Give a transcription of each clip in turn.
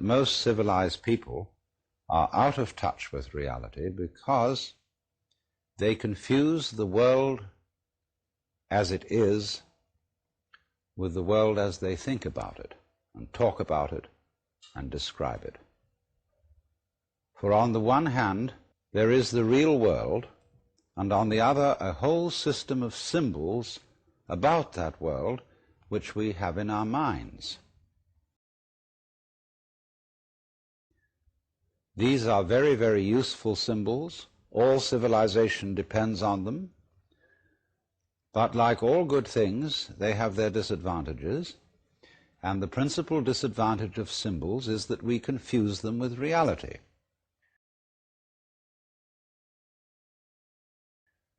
Most civilized people are out of touch with reality because they confuse the world as it is with the world as they think about it and talk about it and describe it. For on the one hand, there is the real world, and on the other, a whole system of symbols about that world which we have in our minds. These are very, very useful symbols. All civilization depends on them. But like all good things, they have their disadvantages. And the principal disadvantage of symbols is that we confuse them with reality.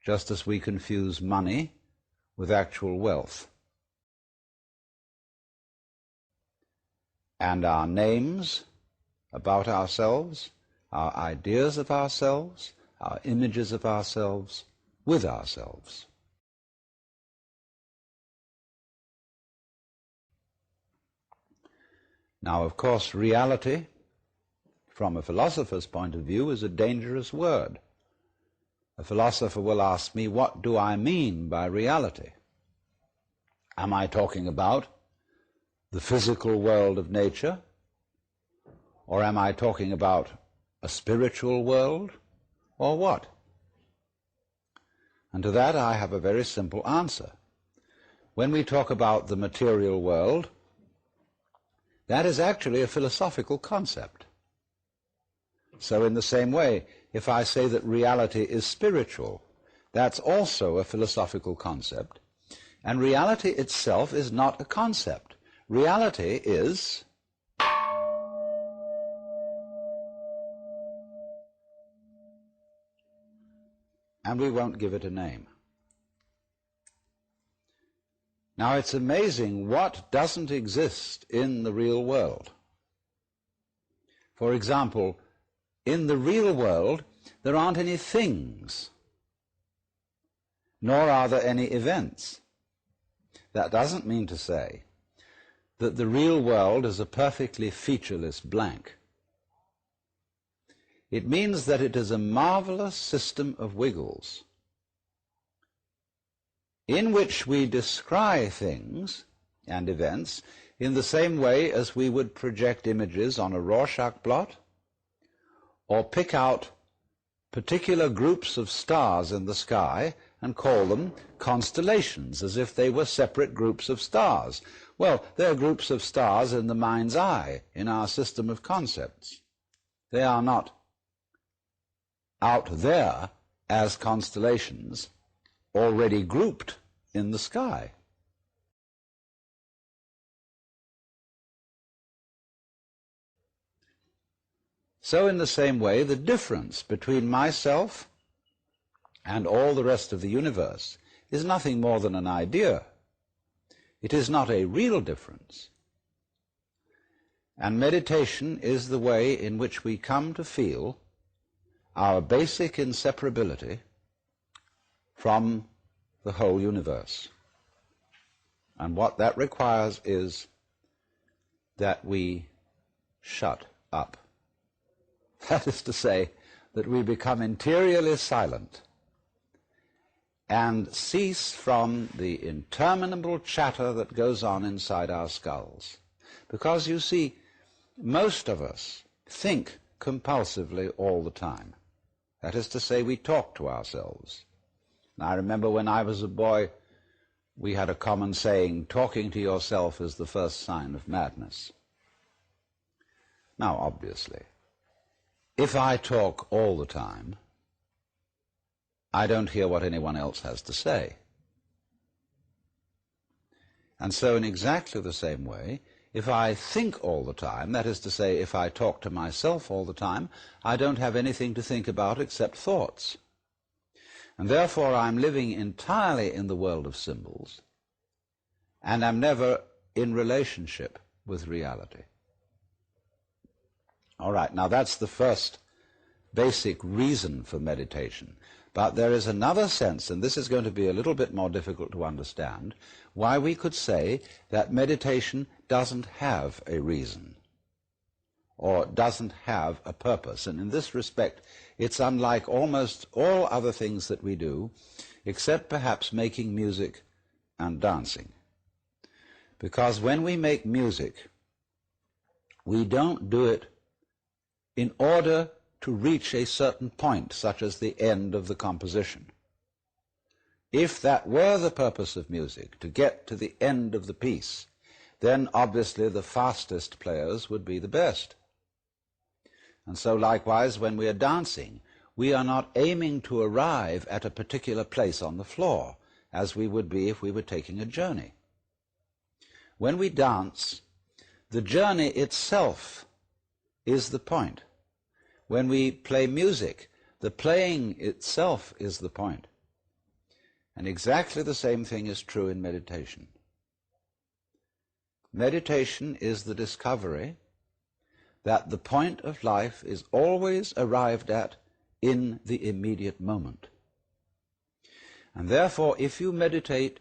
Just as we confuse money with actual wealth. And our names about ourselves, our ideas of ourselves, our images of ourselves with ourselves. Now, of course, reality, from a philosopher's point of view, is a dangerous word. A philosopher will ask me, what do I mean by reality? Am I talking about the physical world of nature? Or am I talking about a spiritual world? Or what? And to that I have a very simple answer. When we talk about the material world, that is actually a philosophical concept. So in the same way, if I say that reality is spiritual, that's also a philosophical concept. And reality itself is not a concept. Reality is and we won't give it a name. Now, it's amazing what doesn't exist in the real world. For example, in the real world, there aren't any things, nor are there any events. That doesn't mean to say that the real world is a perfectly featureless blank. It means that it is a marvelous system of wiggles in which we descry things and events in the same way as we would project images on a Rorschach blot or pick out particular groups of stars in the sky and call them constellations, as if they were separate groups of stars. Well, they're groups of stars in the mind's eye, in our system of concepts. They are not out there as constellations already grouped in the sky. So in the same way, the difference between myself and all the rest of the universe is nothing more than an idea. It is not a real difference. And meditation is the way in which we come to feel our basic inseparability from the whole universe. And what that requires is that we shut up. That is to say, that we become interiorly silent and cease from the interminable chatter that goes on inside our skulls. Because, you see, most of us think compulsively all the time. That is to say, we talk to ourselves. And I remember when I was a boy, we had a common saying, talking to yourself is the first sign of madness. Now, obviously, if I talk all the time, I don't hear what anyone else has to say. And so in exactly the same way, if I think all the time, that is to say, if I talk to myself all the time, I don't have anything to think about except thoughts. And therefore I'm living entirely in the world of symbols, and I'm never in relationship with reality. All right, now that's the first basic reason for meditation. But there is another sense, and this is going to be a little bit more difficult to understand, why we could say that meditation doesn't have a reason, or doesn't have a purpose. And in this respect, it's unlike almost all other things that we do, except perhaps making music and dancing. Because when we make music, we don't do it in order to reach a certain point, such as the end of the composition. If that were the purpose of music, to get to the end of the piece, then obviously the fastest players would be the best. And so likewise, when we are dancing, we are not aiming to arrive at a particular place on the floor, as we would be if we were taking a journey. When we dance, the journey itself is the point. When we play music, the playing itself is the point. And exactly the same thing is true in meditation. Meditation is the discovery that the point of life is always arrived at in the immediate moment. And therefore, if you meditate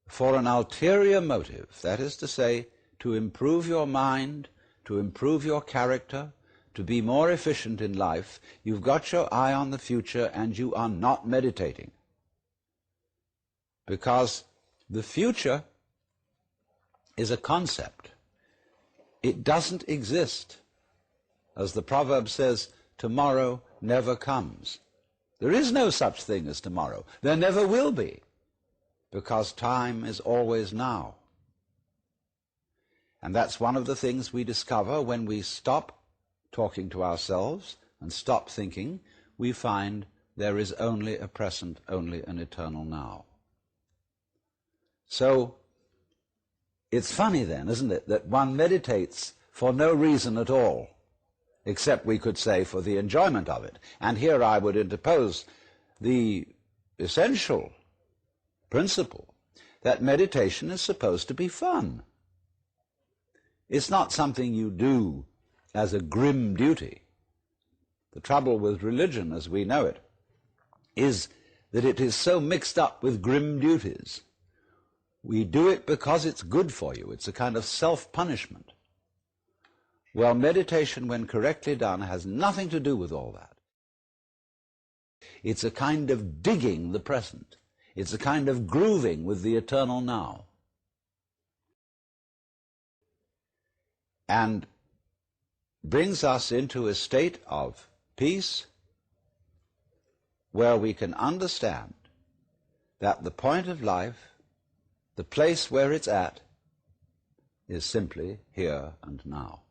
for an ulterior motive, that is to say, to improve your mind, to improve your character, to be more efficient in life, you've got your eye on the future and you are not meditating. Because the future is a concept. It doesn't exist. As the proverb says, tomorrow never comes. There is no such thing as tomorrow. There never will be, because time is always now. And that's one of the things we discover when we stop talking to ourselves and stop thinking. We find there is only a present, only an eternal now. So it's funny then, isn't it, that one meditates for no reason at all, except we could say for the enjoyment of it. And here I would interpose the essential principle that meditation is supposed to be fun. It's not something you do as a grim duty. The trouble with religion, as we know it, is that it is so mixed up with grim duties. We do it because it's good for you. It's a kind of self-punishment. Well, meditation, when correctly done, has nothing to do with all that. It's a kind of digging the present. It's a kind of grooving with the eternal now. And brings us into a state of peace where we can understand that the point of life, the place where it's at, is simply here and now.